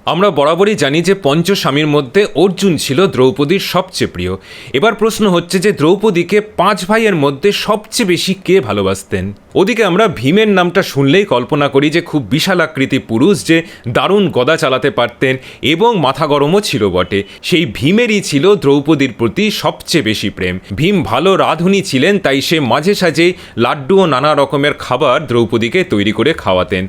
আমরা বরাবরই জানি যে পঞ্চস্বামীর মধ্যে অর্জুন ছিল দ্রৌপদীর সবচেয়ে প্রিয়। এবার প্রশ্ন হচ্ছে যে দ্রৌপদীকে 5 ভাইয়ের মধ্যে সবচেয়ে বেশি কে ভালোবাসতেন? ওদিকে আমরা ভীমের নামটা শুনলেই কল্পনা করি যে খুব বিশাল আকৃতি পুরুষ, যে দারুণ গদা চালাতে পারতেন এবং মাথা গরমও ছিল বটে। সেই ভীমেরই ছিল দ্রৌপদীর প্রতি সবচেয়ে বেশি প্রেম। ভীম ভালো রাঁধুনি ছিলেন, তাই সে মাঝে সাঝে লাড্ডু ও নানা রকমের খাবার দ্রৌপদীকে তৈরি করে খাওয়াতেন।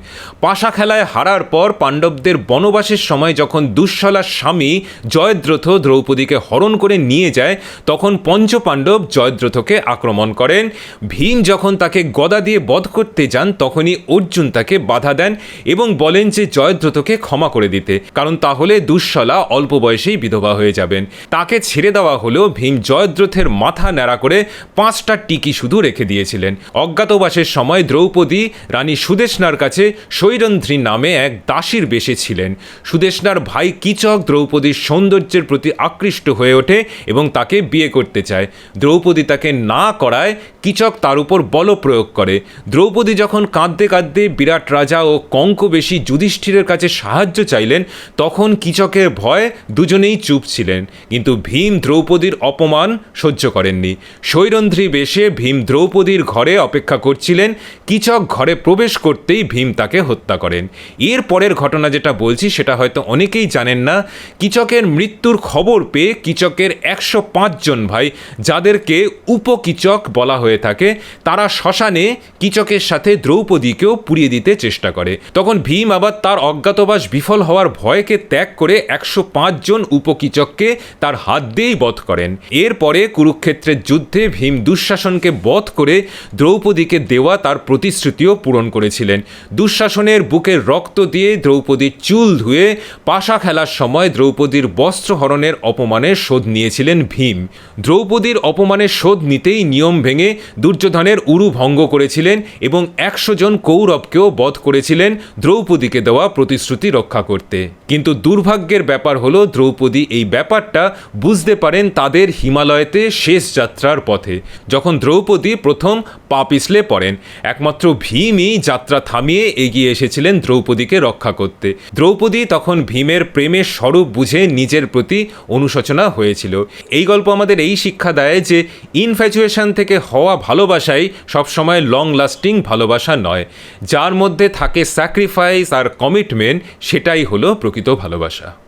পাশা খেলায় হারার পর পাণ্ডবদের বনবাসের সময় যখন দুঃশলার স্বামী জয়দ্রথ দ্রৌপদীকে হরণ করে নিয়ে যায়, তখন পঞ্চপাণ্ডব জয়দ্রথকে আক্রমণ করেন। ভীম যখন তাকে গদা দিয়ে বধ করতে যান, তখনই অর্জুন তাকে বাধা দেন এবং বলেন যে জয়দ্রথকে ক্ষমা করে দিতে, কারণ তাহলে দুঃশলা অল্প বয়সেই বিধবা হয়ে যাবেন। তাকে ছেড়ে দেওয়া হলেও ভীম জয়দ্রথের মাথা ন্যাড়া করে 5টা টিকি শুধু রেখে দিয়েছিলেন। অজ্ঞাতবাসের সময় দ্রৌপদী রানী সুদেষ্ণার কাছে সৈরন্ধ্রী নামে এক দাসীর বেশে ছিলেন। সুদেষ্ণার ভাই কীচক দ্রৌপদীর সৌন্দর্যের প্রতি আকৃষ্ট হয়ে ওঠে এবং তাকে বিয়ে করতে চায়। দ্রৌপদী তাকে না করায় কীচক তার উপর বল প্রয়োগ করে। দ্রৌপদী যখন কাঁদতে কাঁদতে বিরাট রাজা ও কঙ্কবেশী যুধিষ্ঠিরের কাছে সাহায্য চাইলেন, তখন কীচকের ভয় দুজনেই চুপ ছিলেন। কিন্তু ভীম দ্রৌপদীর অপমান সহ্য করেননি। সৈরন্ধ্রী বেশে ভীম দ্রৌপদীর ঘরে অপেক্ষা করছিলেন। কীচক ঘরে প্রবেশ করতেই ভীম তাকে হত্যা করেন। এর পরের ঘটনা যেটা বলছি সেটা হয়তো অনেকেই জানেন না। কীচকের মৃত্যুর খবর পেয়ে কীচকের 105 জন ভাই, যাদেরকে উপকীচক বলা হয়ে থাকে, তারা শ্মশানে কীচকের সাথে দ্রৌপদীকেও পুড়িয়ে দিতে চেষ্টা করে। তখন ভীম আবার তার অজ্ঞাতবাস বিফল হওয়ার ভয়কে ত্যাগ করে 105 জন উপকীচককে তার হাত দিয়েই বধ করেন। এরপরে কুরুক্ষেত্রের যুদ্ধে ভীম দুঃশাসনকে বধ করে দ্রৌপদীকে দেওয়া তার প্রতিশ্রুতিও পূরণ করেছিলেন। দুঃশাসনের বুকের রক্ত দিয়ে দ্রৌপদীর চুল ধুয়ে পাশা খেলার সময় দ্রৌপদীর বস্ত্রহরণের অপমানের শোধ নিয়েছিলেন ভীম। দ্রৌপদীর অপমানের শোধ নিতেই নিয়ম ভেঙে দুর্যোধনের উরু ভঙ্গ করেছিলেন এবং 100 জন কৌরবকেও বধ করেছিলেন দ্রৌপদীকে দেওয়া প্রতিশ্রুতি রক্ষা করতে। কিন্তু দুর্ভাগ্যের ব্যাপার হলো দ্রৌপদী এই ব্যাপারটা বুঝতে পারেন তাদের হিমালয়তে শেষ যাত্রার পথে। যখন দ্রৌপদী প্রথম পা পিছলে পড়েন, একমাত্র ভীমই যাত্রা থামিয়ে এগিয়ে এসেছিলেন দ্রৌপদীকে রক্ষা করতে। দ্রৌপদী তখন ভীমের প্রেমের স্বরূপ বুঝে নিজের প্রতি অনুশোচনা হয়েছিল। এই গল্প আমাদের এই শিক্ষা দেয় যে ইনফ্যাচুয়েশন থেকে হওয়া ভালোবাসাই সবসময় লং লাস্টিং ভালোবাসা নয়। যার মধ্যে থাকে স্যাক্রিফাইস আর কমিটমেন্ট, সেটাই হলো প্রকৃত ভালোবাসা।